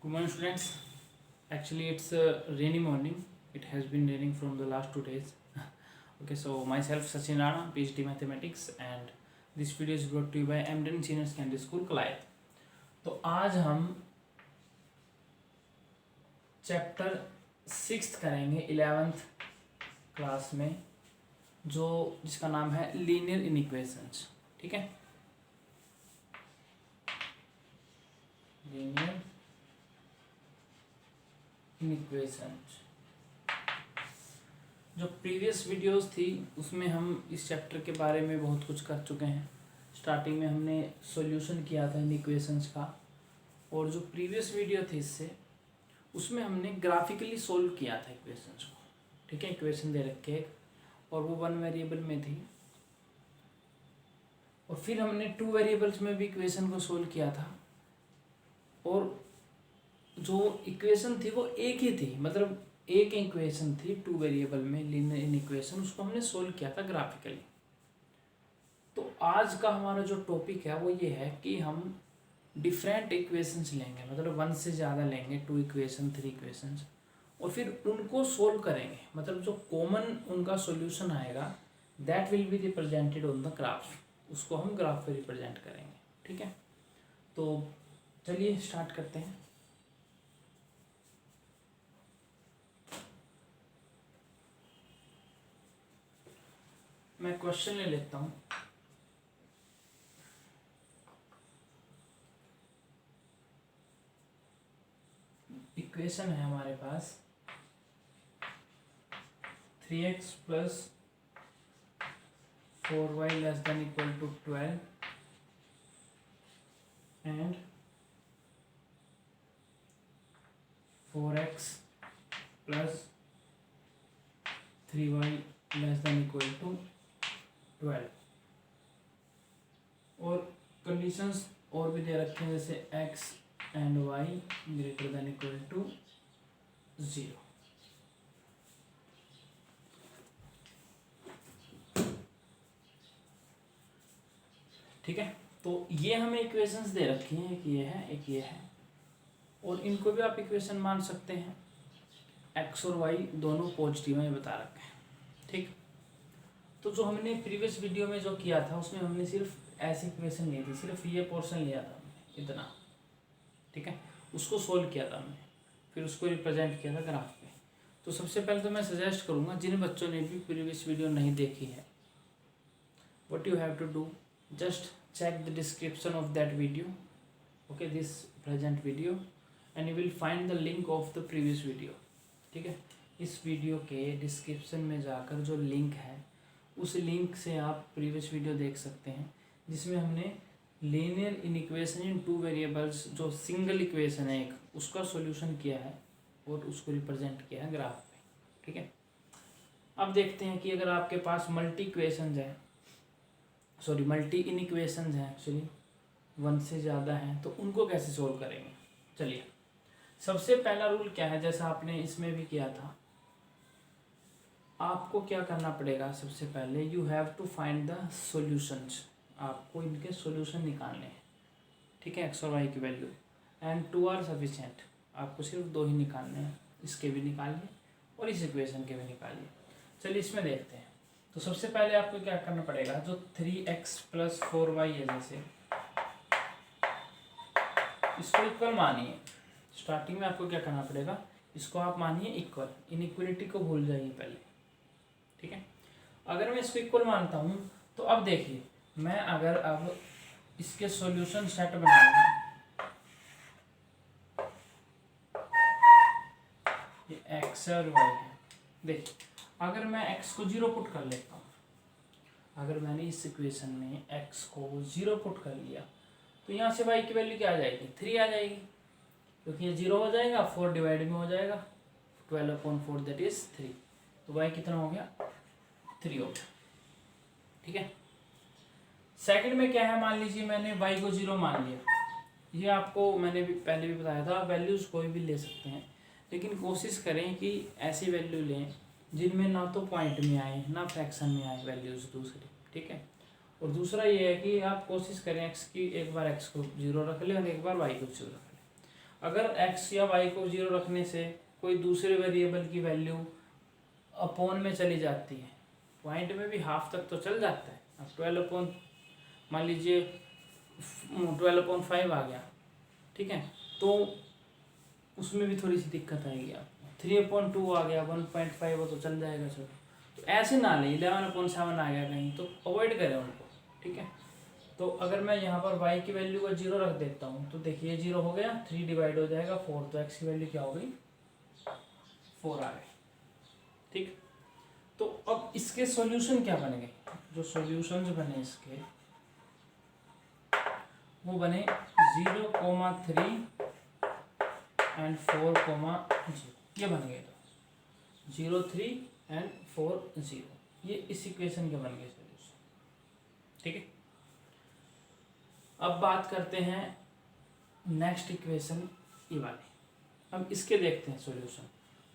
Good morning, students. Actually, it's a rainy morning. It has been raining from the last 2 days. Okay, so myself Sachin Rana, PhD Mathematics, and this video is brought to you by Emden Senior Secondary School, Kalayat. तो आज हम chapter 6 करेंगे 11th class में, जो जिसका नाम है linear इनइक्वेशंस. ठीक है, लीनियर इनइक्वेशंस. जो प्रीवियस वीडियोस थी उसमें हम इस चैप्टर के बारे में बहुत कुछ कर चुके हैं. स्टार्टिंग में हमने सॉल्यूशन किया था इनइक्वेशंस का, और जो प्रीवियस वीडियो थी इससे उसमें हमने ग्राफिकली सोल्व किया था इक्वेशंस को. ठीक है, इक्वेशन दे रखे एक, और वो 1 वेरिएबल में थी, और फिर हमने 2 वेरिएबल्स में भी इक्वेशन को सोल्व किया था, और जो इक्वेशन थी वो एक ही थी, मतलब एक इक्वेशन थी 2 वेरिएबल में लीनियर इनइक्वेशन, उसको हमने सोल्व किया था ग्राफिकली. तो आज का हमारा जो टॉपिक है वो ये है कि हम डिफरेंट इक्वेशंस लेंगे, मतलब 1 से ज़्यादा लेंगे, 2 इक्वेशन 3 इक्वेशंस, और फिर उनको सोल्व करेंगे. मतलब जो कॉमन उनका सॉल्यूशन आएगा that will be represented on the graph, उसको हम ग्राफ पे रिप्रेजेंट करेंगे. ठीक है, तो चलिए स्टार्ट करते हैं. मैं क्वेश्चन ले लेता हूँ. इक्वेशन है हमारे पास 3x + 4y ≤ 12 and 4x + 3y ≤ 12. और कंडीशंस और भी दे रखे हैं, जैसे x and y ≥ 0. ठीक है, तो ये हमें इक्वेशंस दे रखी हैं, एक ये है एक ये है, और इनको भी आप इक्वेशन मान सकते हैं. x और y दोनों पॉजिटिव हैं बता रखे हैं. ठीक, तो जो हमने प्रीवियस वीडियो में जो किया था उसमें हमने सिर्फ ऐसी इक्वेशन ली थी, सिर्फ ये पोर्शन लिया था हमने इतना. ठीक है, उसको सोल्व किया था हमने, फिर उसको रिप्रेजेंट किया था ग्राफ पे. तो सबसे पहले तो मैं सजेस्ट करूँगा जिन बच्चों ने भी प्रीवियस वीडियो नहीं देखी है, what you have to do, just check the description of that video, okay, this present video, and you will find the link of the previous video. ठीक है, इस वीडियो के डिस्क्रिप्शन में जाकर जो लिंक है उस लिंक से आप प्रीवियस वीडियो देख सकते हैं, जिसमें हमने लीनियर इनइक्वेशन इन 2 वेरिएबल्स, जो सिंगल इक्वेशन है एक, उसका सॉल्यूशन किया है और उसको रिप्रेजेंट किया है ग्राफ पे. ठीक है, अब देखते हैं कि अगर आपके पास मल्टी इनइक्वेशंस हैं, एक्चुअली 1 से ज़्यादा हैं, तो उनको कैसे सोल्व करेंगे. चलिए, सबसे पहला रूल क्या है, जैसा आपने इसमें भी किया था, आपको क्या करना पड़ेगा. सबसे पहले you have to find the solutions, आपको इनके सॉल्यूशन निकालने हैं. ठीक है, x और y की वैल्यू, एंड 2 आर सफिशिएंट, आपको सिर्फ 2 ही निकालने हैं. इसके भी निकालिए और इस इक्वेशन के भी निकालिए. चलिए इसमें देखते हैं. तो सबसे पहले आपको क्या करना पड़ेगा, जो 3x + 4y है, जैसे इसको इक्वल मानिए. स्टार्टिंग में आपको क्या करना पड़ेगा, इसको आप मानिए इक्वल, इनइक्वलिटी को भूल जाइए पहले. ठीक है, अगर मैं इसको इक्वल मानता हूँ तो अब देखिए, मैं अगर अब इसके सॉल्यूशन सेट बनाऊंगा, ये x और y है. देखिए, अगर मैं x को 0 पुट कर लेता हूँ, अगर मैंने इस इक्वेशन में x को 0 पुट कर लिया, तो यहाँ से y की वैल्यू क्या आ जाएगी, 3 आ जाएगी, क्योंकि ये 0 हो जाएगा, 4 डिवाइड में हो जाएगा, 12/4 दैट इज 3. तो y कितना हो गया, 3 हो गया. ठीक है, सेकंड में क्या है, मान लीजिए मैंने y को 0 मान लिया. ये आपको मैंने भी पहले भी बताया था, वैल्यूज़ कोई भी ले सकते हैं, लेकिन कोशिश करें कि ऐसी वैल्यू लें जिनमें ना तो पॉइंट में आए ना फ्रैक्शन में आए वैल्यूज़ दूसरी. ठीक है, और दूसरा ये है कि आप कोशिश करें x की, एक बार x को 0 रख लें और एक बार y को 0 रख लें. अगर x या y को 0 रखने से कोई दूसरे वेरिएबल की वैल्यू अपॉन में चली जाती है, पॉइंट में भी हाफ तक तो चल जाता है। अब 12 अपॉन मान लीजिए 12/5 आ गया, ठीक है, तो उसमें भी थोड़ी सी दिक्कत आएगी आपको। 3/2 आ गया, 1.5 वो तो चल जाएगा। चलो, तो ऐसे ना लें। 11/7 आ गया कहीं, तो अवॉइड करें उनको, ठीक है। तो अगर मैं यहाँ पर y की वैल्यू को 0 रख देता हूँ तो देखिए 0 हो गया, 3 डिवाइड हो जाएगा 4, तो x की वैल्यू क्या हो गई, 4 आ गई, ठीक। तो अब इसके सॉल्यूशन क्या बनेंगे, जो सॉल्यूशंस बने इसके वो बने 0,3 एंड 4,0, ये बन गए। तो 0, 3 एंड 4, 0, ये इस इक्वेशन के बन गए सॉल्यूशन, ठीक है। अब बात करते हैं नेक्स्ट इक्वेशन ये वाली। अब इसके देखते हैं सॉल्यूशन।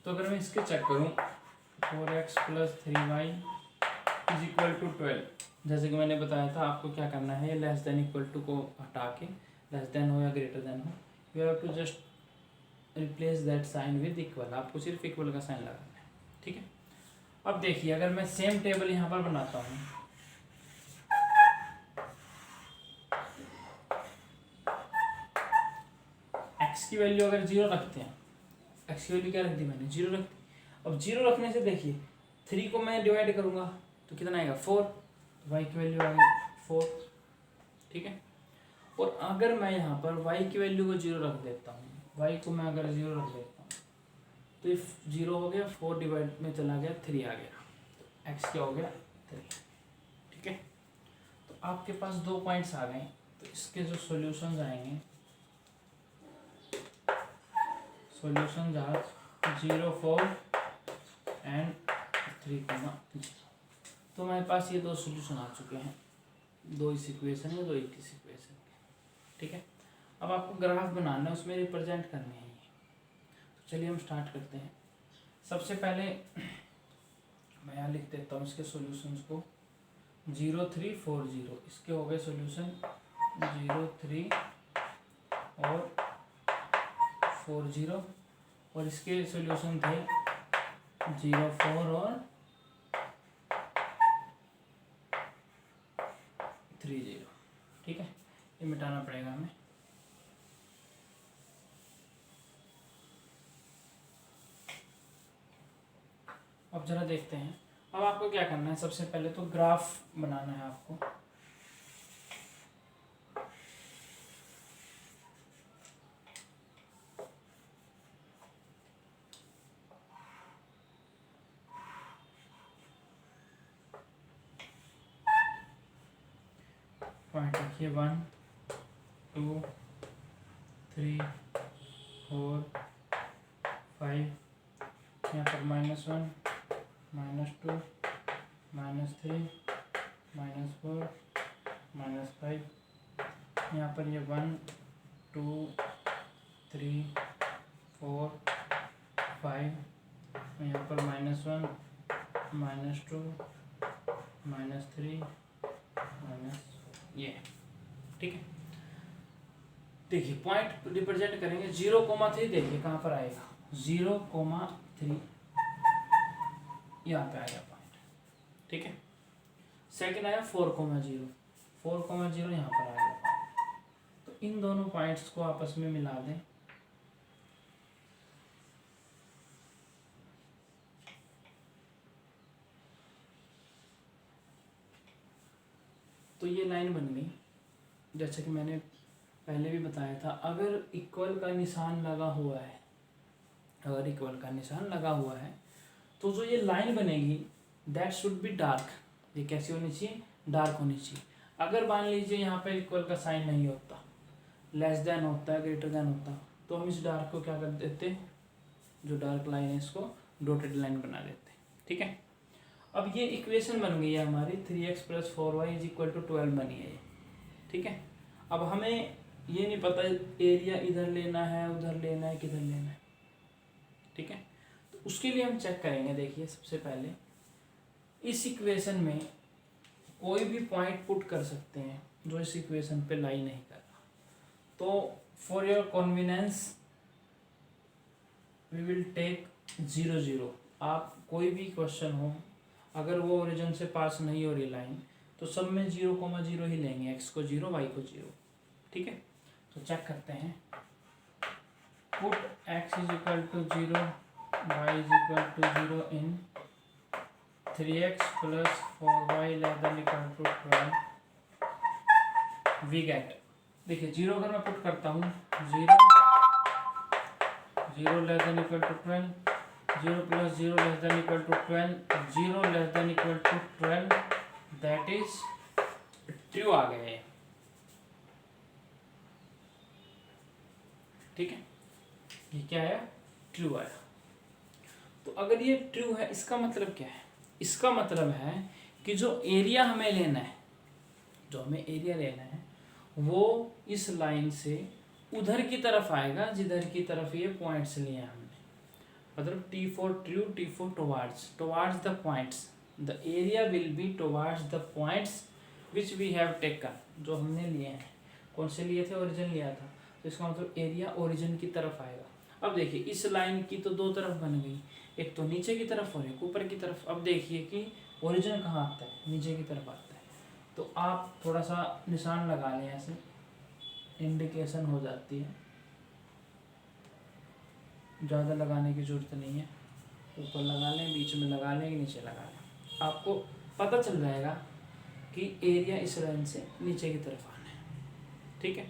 तो अगर मैं इसके चेक करूं, 4x + 3y = 12, जैसे कि मैंने बताया था आपको क्या करना है, लेस देन इक्वल टू को हटा के लेस देन हो या ग्रेटर देन हो, you have to just replace that sign with equal. आपको सिर्फ इक्वल का साइन लगाना है, ठीक है। अब देखिए अगर मैं सेम टेबल यहाँ पर बनाता हूँ, x की वैल्यू अगर 0 रखते हैं, x की वैल्यू क्या रख दी मैंने, 0 रख दी। अब 0 रखने से देखिए 3 को मैं डिवाइड करूँगा तो कितना आएगा, 4, तो y की वैल्यू आ गई 4, ठीक है। और अगर मैं यहाँ पर y की वैल्यू को 0 रख देता हूँ, y को मैं अगर 0 रख देता हूँ तो ये 0 हो गया, 4 डिवाइड में चला गया, 3 आ गया, तो x क्या हो गया, 3, ठीक है। तो आपके पास 2 पॉइंट्स आ गए। तो इसके जो सॉल्यूशंस आएंगे, सॉल्यूशंस आर 0, 4 एंड 3,0। तो हमारे पास ये 2 सॉल्यूशन आ चुके हैं, 2 इस इक्वेशन में, 2 इस इक्वेशन के, ठीक है। अब आपको ग्राफ बनाना है, उसमें रिप्रेजेंट करने हैं ये। तो चलिए हम स्टार्ट करते हैं। सबसे पहले मैं यहाँ लिख देता हूँ इसके सॉल्यूशंस को, 0, 3, 4, 0, इसके हो गए सॉल्यूशन 0, 3 और 4, 0, और इसके सॉल्यूशन थे 0, 4 और 3, 0, ठीक है। ये मिटाना पड़ेगा हमें। अब जरा देखते हैं। अब आपको क्या करना है, सबसे पहले तो ग्राफ बनाना है आपको। पॉइंट रखिए 1, 2, 3, 4, 5, यहाँ पर -1, -2, -3, -4, -5, यहाँ पर ये 1, 2, 3, 4, 5, यहाँ पर -1, -2, -3, ये, ठीक है। देखिए पॉइंट रिप्रेजेंट करेंगे 0,3, देखिए कहाँ पर आएगा, 0,3 यहाँ पे आएगा पॉइंट, ठीक है। सेकंड आया 4,0, 4,0 यहाँ पर आएगा पॉइंट। तो इन दोनों पॉइंट्स को आपस में मिला दें, तो ये लाइन बन गई। जैसे कि मैंने पहले भी बताया था, अगर इक्वल का निशान लगा हुआ है, अगर इक्वल का निशान लगा हुआ है तो जो ये लाइन बनेगी दैट शुड बी डार्क। ये कैसी होनी चाहिए, डार्क होनी चाहिए। अगर मान लीजिए यहाँ पे इक्वल का साइन नहीं होता, लेस देन होता है, ग्रेटर देन होता, तो हम इस डार्क को क्या कर देते, जो डार्क लाइन है इसको डॉटेड लाइन बना देते, ठीक है। अब ये इक्वेशन बन गई है हमारी, 3x + 4y = 12 बनी है ये, ठीक है। अब हमें ये नहीं पता एरिया इधर लेना है, उधर लेना है, किधर लेना है, ठीक है। तो उसके लिए हम चेक करेंगे। देखिए सबसे पहले इस इक्वेशन में कोई भी पॉइंट पुट कर सकते हैं जो इस इक्वेशन पे लाई नहीं कर रहा। तो for your convenience we will take 0 0। आप कोई भी क्वेश्चन हो, अगर वो ओरिजिन से पास नहीं हो रही लाइन, तो सब में 0,0 ही लेंगे, x को 0 y को 0। ठीक है, तो चेक करते हैं। Put x is equal to 0 y is equal to 0 in 3x plus 4y less than equal to 12 we get. देखिए 0 अगर मैं पुट करता हूँ, 0 less than equal to 12, 0 plus 0 less than equal to 12, 0 less than equal to 12, that is true आ गए। ठीक है, ये क्या है, ट्रू आया। तो अगर ये ट्रू है, इसका मतलब क्या है, इसका मतलब है कि जो एरिया हमें लेना है, जो हमें एरिया लेना है वो इस लाइन से उधर की तरफ आएगा जिधर की तरफ ये पॉइंट्स लिए हमने। मतलब T4 true, T4 towards the points, the area will be towards the points which we have taken, जो हमने लिए हैं। कौन से लिए थे, ओरिजिन लिया था, तो इसका मतलब एरिया ओरिजिन की तरफ आएगा। अब देखिए इस लाइन की तो दो तरफ बन गई, एक तो नीचे की तरफ और एक ऊपर की तरफ। अब देखिए कि ओरिजिन कहाँ आता है, नीचे की तरफ आता है। तो आप थोड़ा सा निशान लगा लें, ऐसे इंडिकेशन हो जाती है, ज़्यादा लगाने की ज़रूरत नहीं है। ऊपर लगा लें, बीच में लगा लें, नीचे लगा लें, आपको पता चल जाएगा कि एरिया इस लाइन से नीचे की तरफ आना है। ठीक है,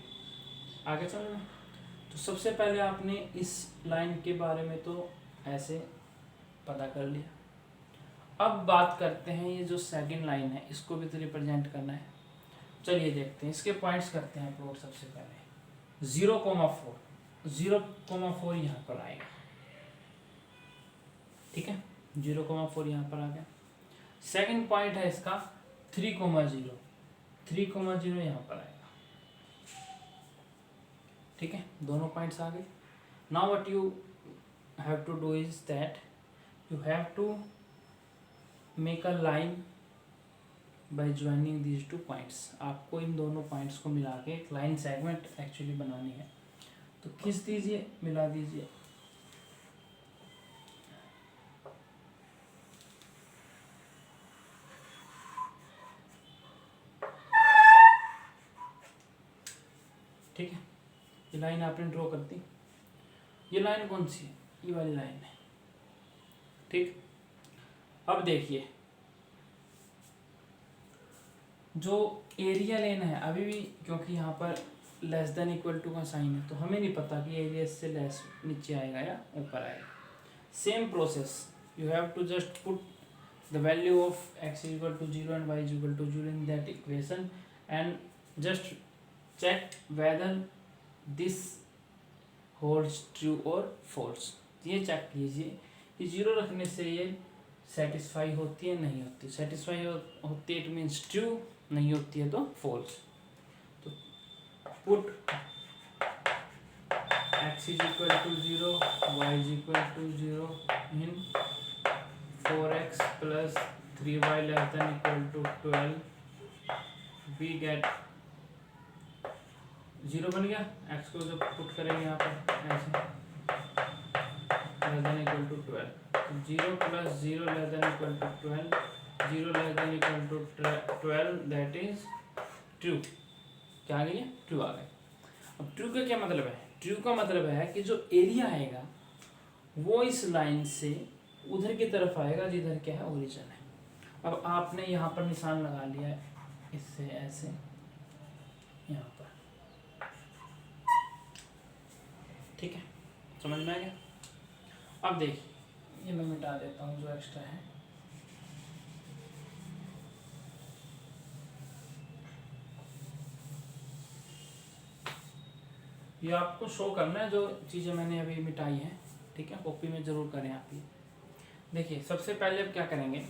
आगे चलना। तो सबसे पहले आपने इस लाइन के बारे में तो ऐसे पता कर लिया। अब बात करते हैं ये जो सेकंड लाइन है, इसको भी तो रिप्रेजेंट करना है। चलिए देखते हैं, इसके पॉइंट्स करते हैं प्लॉट। सबसे पहले 0,4, 0,4 यहाँ पर आएगा। ठीक है, 0,4 यहाँ पर आ गया। सेकंड पॉइंट है इसका 3,0, 3,0 यहाँ पर आएगा। ठीक है, दोनों पॉइंट्स आ गए। Now what you have to do is that you have to make a line by joining these two points. आपको इन दोनों पॉइंट्स को मिला के एक लाइन सेगमेंट एक्चुअली बनानी है। तो खींच दीजिए, मिला दीजिए। ठीक है, ये लाइन आपने ड्रॉ कर दी। ये लाइन कौन सी है, ये वाली लाइन है। ठीक, अब देखिए जो एरिया लेना है अभी भी, क्योंकि यहाँ पर लेस देन इक्वल टू का साइन है, तो हमें नहीं पता कि एरिया इससे लेस नीचे आएगा या ऊपर आएगा। Same process, you have to just put the value of x is equal to 0 and y is equal to 0 in that equation and just check whether this holds true और false. ये check कीजिए कि 0 रखने से ये satisfy होती है, नहीं होती। सेटिस्फाई होती है इट मीन्स ट्रू, नहीं होती है तो फॉल्स। तो put x is equal to 0, y is equal to 0 in 4x plus 3y less than equal to 12 we get 0 बन गया। x को जब पुट करेंगे यहाँ पर ऐसे less than equal to 12, 0 plus 0 less than equal to 12, 0 less than equal to 12, that is true. क्या आ गई है, ट्रू आ गई। अब ट्रू का क्या मतलब है, ट्रू का मतलब है कि जो एरिया आएगा वो इस लाइन से उधर की तरफ आएगा जिधर क्या है, ओरिजिन है। अब आपने यहाँ पर निशान लगा लिया है, इससे ऐसे यहाँ पर। ठीक है, समझ में आ गया। अब देखिए ये मैं मिटा देता हूँ जो एक्स्ट्रा है। ये आपको शो करना है जो चीज़ें मैंने अभी मिटाई हैं। ठीक है, कॉपी में ज़रूर करें आप ये। देखिए सबसे पहले अब क्या करेंगे,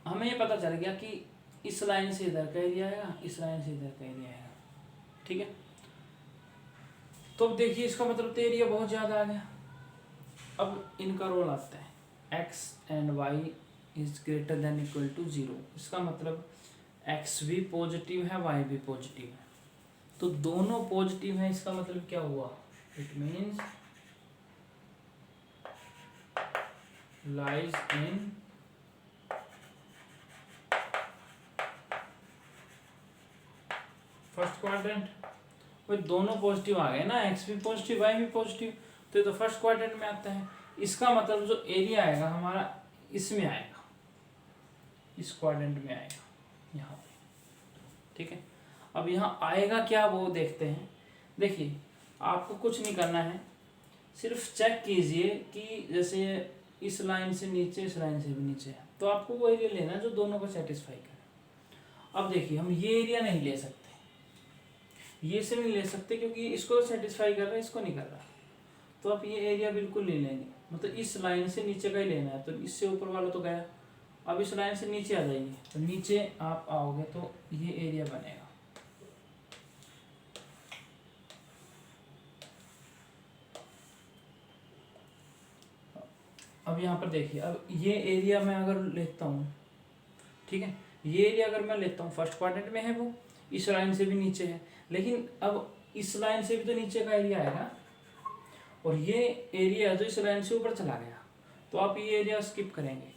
हमें ये पता चल गया कि इस लाइन से इधर का एरिया आएगा, इस लाइन से इधर का एरिया आएगा। ठीक है, तो अब देखिए इसका मतलब तो एरिया बहुत ज़्यादा आ गया। अब इनका रोल आता है x and y is greater than equal to 0। इसका मतलब x भी पॉजिटिव है, y भी पॉजिटिव है, तो दोनों पॉजिटिव है। इसका मतलब क्या हुआ, it means lies in first quadrant. कोई दोनों पॉजिटिव आ गए ना, एक्स भी पॉजिटिव वाई भी पॉजिटिव, तो ये तो फर्स्ट क्वाड्रेंट में आता है। इसका मतलब जो एरिया आएगा हमारा इसमें आएगा, इस क्वाड्रेंट में आएगा यहाँ पे, ठीक है। अब यहाँ आएगा क्या वो देखते हैं। देखिए आपको कुछ नहीं करना है, सिर्फ चेक कीजिए कि जैसे इस लाइन से नीचे, इस लाइन से भी नीचे है, तो आपको वो एरिया लेना है जो दोनों को सेटिस्फाई करे। अब देखिए हम ये एरिया नहीं ले सकते, ये से नहीं ले सकते क्योंकि इसको सेटिस्फाई कर रहा है, इसको नहीं कर रहा, तो आप ये एरिया बिल्कुल नहीं लेंगे। मतलब इस लाइन से नीचे का ही लेना है, तो इससे ऊपर वाला तो गया, अब इस लाइन से नीचे आ जाएंगे, तो नीचे आप आओगे तो ये एरिया बनेगा। अब यहाँ पर देखिए, अब ये एरिया मैं अगर लेता हूँ, ठीक है, ये एरिया अगर मैं लेता हूँ फर्स्ट क्वाड्रेंट में है, वो इस लाइन से भी नीचे है, लेकिन अब इस लाइन से भी तो नीचे का एरिया आएगा, और ये एरिया जो इस लाइन से ऊपर चला गया, तो आप ये एरिया स्किप करेंगे,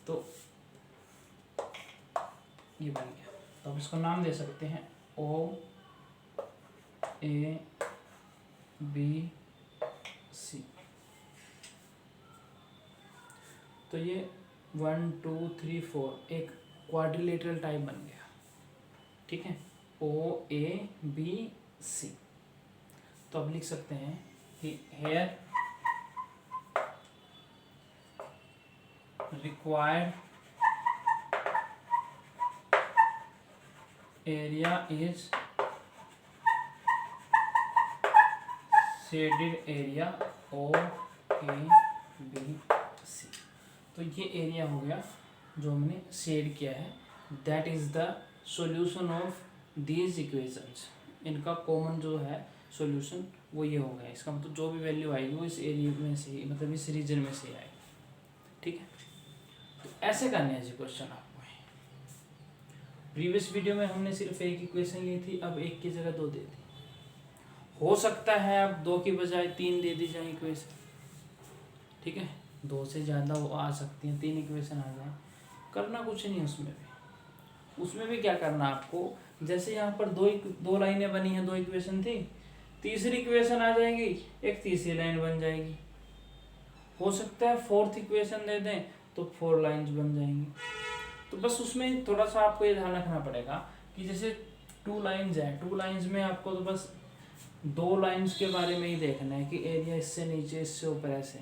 तो ये बन गया। तो आप इसको नाम दे सकते हैं ओ ए बी सी। तो ये 1 2 3 4 एक क्वाड्रिलेटरल टाइप बन गया, ठीक है, ओ ए बी सी। तो अब लिख सकते हैं कि here required area is shaded area O A B C. तो ये एरिया हो गया जो हमने शेड किया है, that is the solution of these equations. इनका कॉमन जो है सॉल्यूशन वो ये हो गया। इसका मतलब जो भी वैल्यू आएगी वो इस एरिया में से, मतलब इस रीजन में से आएगी, ठीक है। तो ऐसे करने हैं जी क्वेश्चन आपको। प्रीवियस वीडियो में हमने सिर्फ एक इक्वेशन ली थी, अब एक की जगह 2 दे दी। हो सकता है अब 2 की बजाय 3 दे दी जाए इक्वेशन, ठीक है, 2 से ज़्यादा वो आ सकती हैं, 3 इक्वेशन आ जाए, करना कुछ नहीं। उसमें भी क्या करना आपको, जैसे यहाँ पर दो लाइनें बनी हैं, 2 इक्वेशन थी, तीसरी इक्वेशन आ जाएगी, एक तीसरी लाइन बन जाएगी। हो सकता है 4th इक्वेशन दे दें तो 4 लाइन्स बन जाएंगी। तो बस उसमें थोड़ा सा आपको ये ध्यान रखना पड़ेगा कि जैसे 2 लाइन्स हैं, 2 लाइन्स में आपको तो बस 2 लाइन्स के बारे में ही देखना है कि एरिया इससे नीचे, इससे ऊपर, ऐसे।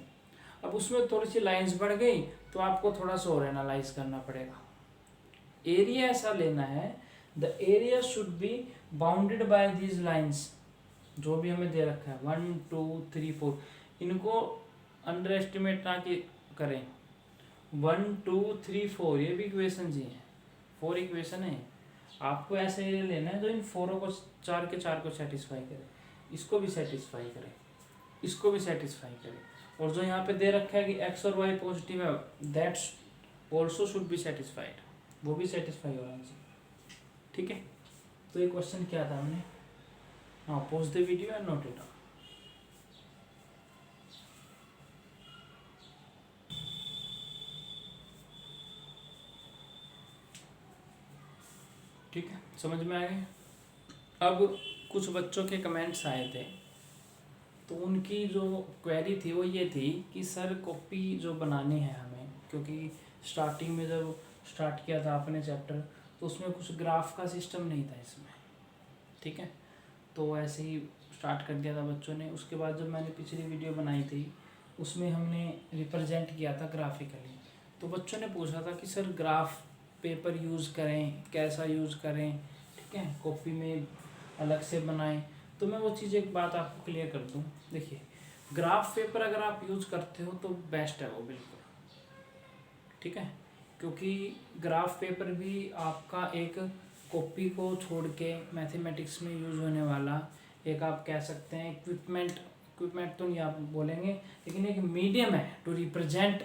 अब उसमें थोड़ी सी लाइन्स बढ़ गई तो आपको थोड़ा सा और एनालाइज करना पड़ेगा। एरिया ऐसा लेना है, the area should be bounded by these lines, जो भी हमें दे रखा है 1 2 3 4, इनको अंडर एस्टिमेट ना कि करें। 1 2 3 4 ये भी इक्वेशन ही हैं, 4 इक्वेशन है। आपको ऐसे एरिया लेना है जो इन 4 को 4 के 4 को सेटिस्फाई करे, इसको भी सेटिस्फाई करे, इसको भी सेटिस्फाई करे, और जो यहाँ पे दे रखा है कि एक्स और वाई पॉजिटिव है, that's also should be satisfied, वो भी सेटिस्फाई होना चाहिए, ठीक है। तो ये क्वेश्चन क्या था हमने, हाँ, pause the video and note it down. ठीक है, समझ में आ गया। अब कुछ बच्चों के कमेंट्स आए थे, तो उनकी जो क्वेरी थी वो ये थी कि सर कॉपी जो बनानी है हमें, क्योंकि स्टार्टिंग में जब स्टार्ट किया था आपने चैप्टर, तो उसमें कुछ ग्राफ का सिस्टम नहीं था इसमें, ठीक है। तो ऐसे ही स्टार्ट कर दिया था बच्चों ने। उसके बाद जब मैंने पिछली वीडियो बनाई थी उसमें हमने रिप्रेजेंट किया था ग्राफिकली, तो बच्चों ने पूछा था कि सर ग्राफ पेपर यूज़ करें, कैसा यूज़ करें, ठीक है, कॉपी में अलग से बनाएं। तो मैं वो चीज़ एक बात आपको क्लियर कर दूं। देखिए, ग्राफ पेपर अगर आप यूज़ करते हो तो बेस्ट है वो, बिल्कुल, ठीक है, क्योंकि ग्राफ पेपर भी आपका एक कॉपी को छोड़ के मैथमेटिक्स में यूज़ होने वाला एक, आप कह सकते हैं इक्विपमेंट तो नहीं आप बोलेंगे, लेकिन एक मीडियम है to represent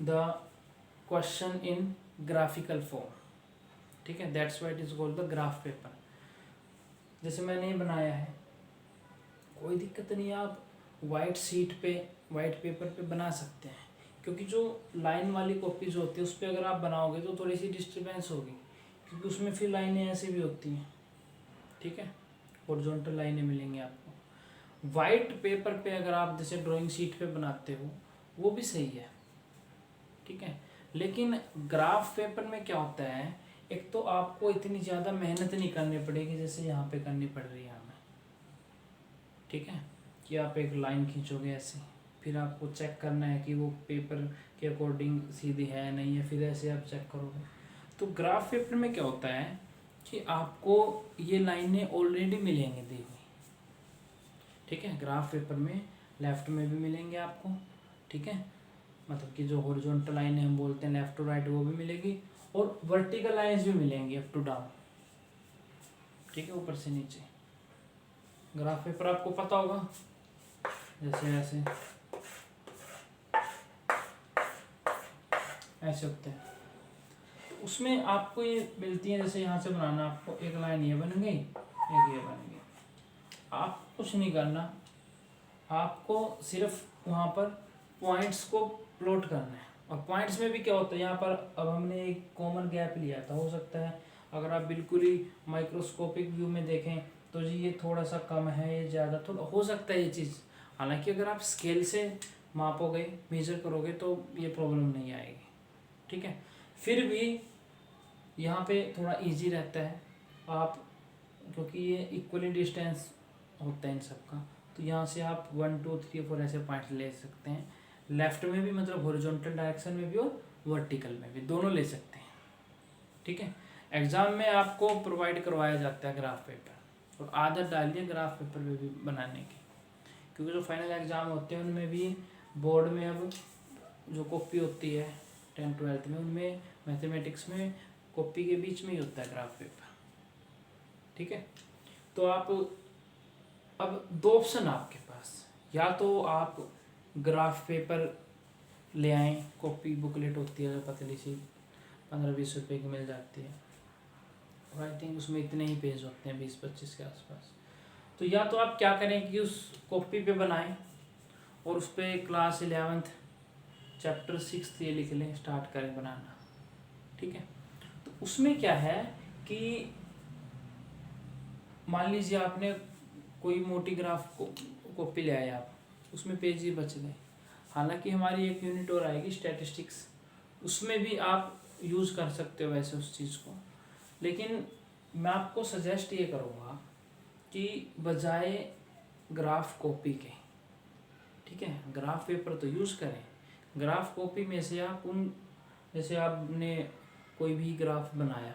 the question in graphical form, ठीक है, that's why it is called the graph paper. जैसे मैंने ये बनाया है, कोई दिक्कत नहीं, आप वाइट शीट पे, वाइट पेपर पे बना सकते हैं, क्योंकि जो लाइन वाली कॉपीज होती है उस पर अगर आप बनाओगे तो थोड़ी सी डिस्टर्बेंस होगी, क्योंकि उसमें फिर लाइनें ऐसे भी होती हैं, ठीक है, हॉरिजॉन्टल लाइनें मिलेंगी आपको। वाइट पेपर पे अगर आप जैसे ड्राइंग शीट पे बनाते हो वो भी सही है, ठीक है। लेकिन ग्राफ पेपर में क्या होता है, एक तो आपको इतनी ज़्यादा मेहनत नहीं करनी पड़ेगी जैसे यहाँ पे करनी पड़ रही है हमें, ठीक है, कि आप एक लाइन खींचोगे ऐसे, फिर आपको चेक करना है कि वो पेपर के अकॉर्डिंग सीधी है नहीं है, फिर ऐसे आप चेक करोगे। तो ग्राफ पेपर में क्या होता है कि आपको ये लाइनें ऑलरेडी मिलेंगी दी हुई, ठीक है। ग्राफ पेपर में लेफ्ट में भी मिलेंगे आपको, ठीक है, मतलब कि जो हॉरिजॉन्टल लाइन हम बोलते हैं लेफ्ट टू राइट वो भी मिलेगी, और वर्टिकल लाइंस भी मिलेंगी अप टू डाउन, ठीक है, ऊपर से नीचे। ग्राफ पेपर आपको पता होगा, जैसे ऐसे ऐसे होते हैं, तो उसमें आपको ये मिलती है, जैसे यहाँ से बनाना, आपको एक लाइन ये बन गई, एक ये बन गई। आप कुछ नहीं करना, आपको सिर्फ वहाँ पर पॉइंट्स को प्लॉट करना है। और पॉइंट्स में भी क्या होता है, यहाँ पर अब हमने एक कॉमन गैप लिया था, हो सकता है अगर आप बिल्कुल ही माइक्रोस्कोपिक व्यू में देखें तो जी ये थोड़ा सा कम है, ये ज़्यादा, थोड़ा हो सकता है ये चीज़। हालांकि अगर आप स्केल से मापोगे, मेजर करोगे तो ये प्रॉब्लम नहीं आएगी, ठीक है। फिर भी यहाँ पे थोड़ा इजी रहता है, आप क्योंकि ये इक्वली डिस्टेंस होता है इन सब का, तो यहाँ से आप 1 2 3 4 ऐसे पॉइंट ले सकते हैं, लेफ्ट में भी, मतलब हॉरिजॉन्टल डायरेक्शन में भी और वर्टिकल में भी, दोनों ले सकते हैं, ठीक है। एग्जाम में आपको प्रोवाइड करवाया जाता है ग्राफ पेपर, और आदत डालिए ग्राफ पेपर में भी बनाने की, क्योंकि जो फाइनल एग्जाम होते हैं उनमें भी बोर्ड में अब जो कॉपी होती है 10th 12th में, उनमें मैथमेटिक्स में कॉपी के बीच में ही होता है ग्राफ पेपर, ठीक है। तो आप अब दो ऑप्शन आपके पास, या तो आप ग्राफ पेपर ले आएँ, कॉपी बुकलेट होती है पतली सी, 15-20 रुपये की मिल जाती है, और आई थिंक उसमें इतने ही पेज होते हैं, 20-25 के आसपास। तो या तो आप क्या करें कि उस कॉपी पे बनाएं और उस पर क्लास 11th चैप्टर 6 ये लिख लें, स्टार्ट करें बनाना, ठीक है। तो उसमें क्या है कि मान लीजिए आपने कोई मोटी ग्राफ को कॉपी ले आए आप, उसमें पेज ही बच गए। हालांकि हमारी एक यूनिट और आएगी स्टैटिस्टिक्स, उसमें भी आप यूज़ कर सकते हो वैसे उस चीज़ को, लेकिन मैं आपको सजेस्ट ये करूँगा कि बजाय ग्राफ कॉपी के, ठीक है, ग्राफ पेपर तो यूज़ करें, ग्राफ कॉपी में से आप जैसे आपने कोई भी ग्राफ बनाया,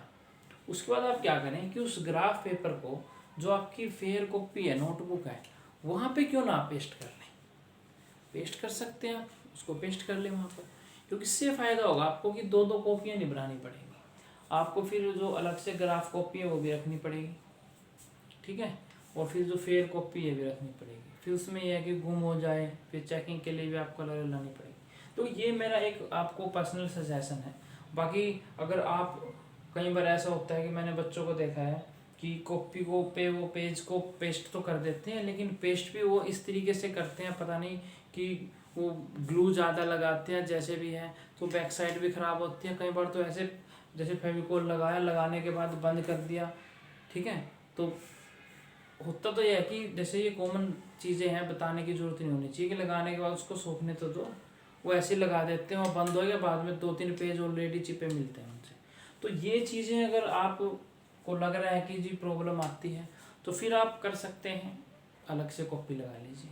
उसके बाद आप क्या करें कि उस ग्राफ पेपर को, जो आपकी फेयर कॉपी है, नोटबुक है, वहाँ पे क्यों ना पेस्ट कर लें, पेस्ट कर सकते हैं आप, उसको पेस्ट कर लें वहाँ पर, क्योंकि इससे फ़ायदा होगा आपको कि 2 कॉपियाँ नहीं बनानी पड़ेंगी आपको, फिर जो अलग से ग्राफ कॉपी है वो भी रखनी पड़ेगी, ठीक है, और फिर जो फेयर कॉपी है भी रखनी पड़ेगी, फिर उसमें यह है कि गुम हो जाए, फिर चेकिंग के लिए भी आपको अलग लानी पड़ेगी। तो ये मेरा एक आपको पर्सनल सजेशन है। बाकी अगर आप, कई बार ऐसा होता है कि मैंने बच्चों को देखा है कि कॉपी को पे वो पेज को पेस्ट तो कर देते हैं, लेकिन पेस्ट भी वो इस तरीके से करते हैं, पता नहीं कि वो ग्लू ज़्यादा लगाते हैं जैसे भी है, तो बैक साइड भी ख़राब होती है। कई बार तो ऐसे जैसे फेविकोल लगाया, लगाने के बाद बंद कर दिया, ठीक है। तो होता तो यह है कि जैसे ये कॉमन चीज़ें हैं, बताने की ज़रूरत नहीं होनी चाहिए कि लगाने के बाद उसको सूखने तो दो, वो ऐसे लगा देते हैं और बंद हो गया, बाद में 2-3 पेज ऑलरेडी चिपे मिलते हैं उनसे। तो ये चीज़ें अगर आपको लग रहा है कि जी प्रॉब्लम आती है, तो फिर आप कर सकते हैं, अलग से कॉपी लगा लीजिए,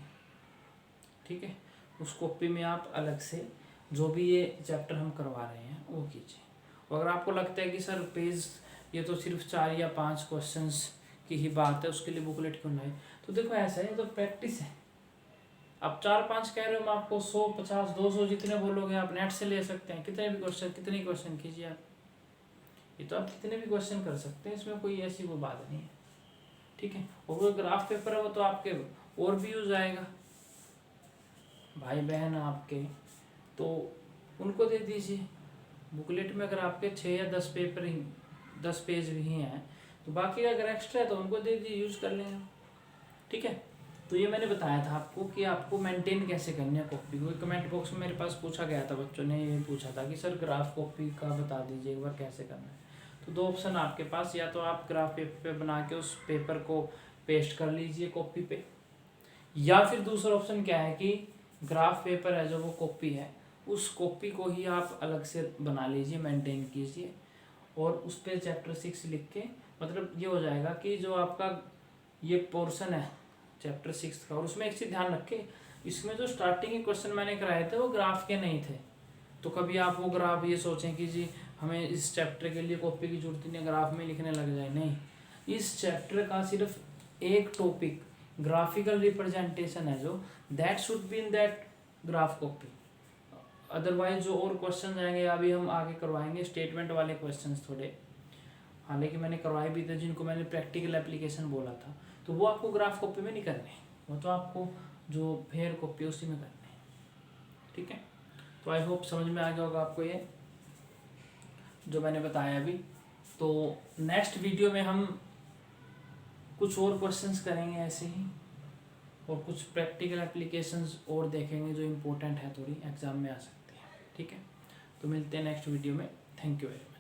ठीक है। उस कॉपी में आप अलग से जो भी ये चैप्टर हम करवा रहे हैं वो कीजिए। अगर आपको लगता है कि सर पेज ये तो सिर्फ 4 या 5 क्वेश्चंस की ही बात है, उसके लिए बुकलेट क्यों नहीं, तो देखो ऐसा है, तो प्रैक्टिस है। अब 4-5 कह रहे हो, मैं आपको 100 50 200 जितने बोलोगे आप नेट से ले सकते हैं, कितने क्वेश्चन कीजिए आप, ये तो आप कितने भी क्वेश्चन कर सकते हैं, इसमें कोई ऐसी वो बात नहीं है, ठीक है। और वो ग्राफ पेपर है वो तो आपके और भी यूज आएगा, भाई बहन आपके, तो उनको दे दीजिए। बुकलेट में अगर आपके 6 या 10 पेपर ही 10 पेज भी हैं, तो बाकी अगर एक्स्ट्रा है तो उनको दे दीजिए, यूज़ कर लेंगे, ठीक है। तो ये मैंने बताया था आपको कि आपको मेंटेन कैसे करनी है कॉपी को। कमेंट बॉक्स में मेरे पास पूछा गया था, बच्चों ने ये पूछा था कि सर ग्राफ कॉपी का बता दीजिए एक बार कैसे करना है। तो दो ऑप्शन आपके पास, या तो आप ग्राफ पेपर पे बना के उस पेपर को पेस्ट कर लीजिए कॉपी पे, या फिर दूसरा ऑप्शन क्या है कि ग्राफ पेपर है जो वो कॉपी है, उस कॉपी को ही आप अलग से बना लीजिए, मेंटेन कीजिए, और उस पर चैप्टर 6 लिख के, मतलब ये हो जाएगा कि जो आपका ये पोर्शन है चैप्टर 6 का, और उसमें एक चीज़ ध्यान रखें, इसमें जो स्टार्टिंग के क्वेश्चन मैंने कराए थे वो ग्राफ के नहीं थे। तो कभी आप वो ग्राफ ये सोचें कि जी हमें इस चैप्टर के लिए कॉपी की जरूरत नहीं, ग्राफ में लिखने लग जाए, नहीं। इस चैप्टर का सिर्फ एक टॉपिक ग्राफिकल रिप्रेजेंटेशन है जो that should be in that graph copy. Otherwise जो और क्वेश्चन आएंगे अभी हम आगे करवाएंगे स्टेटमेंट वाले क्वेश्चंस थोड़े, हालांकि मैंने करवाए भी थे जिनको मैंने प्रैक्टिकल एप्लीकेशन बोला था, तो वो आपको ग्राफ कॉपी में नहीं करने, वो तो आपको जो फेयर कॉपी उसी में करने हैं, ठीक है। तो आई होप समझ में आ गया होगा आपको ये जो मैंने बताया अभी। तो नेक्स्ट वीडियो में हम कुछ और क्वेश्चंस करेंगे ऐसे ही, और कुछ प्रैक्टिकल एप्लीकेशंस और देखेंगे जो इम्पोर्टेंट है, थोड़ी एग्जाम में आ सकती है, ठीक है। तो मिलते हैं नेक्स्ट वीडियो में, थैंक यू वेरी मच।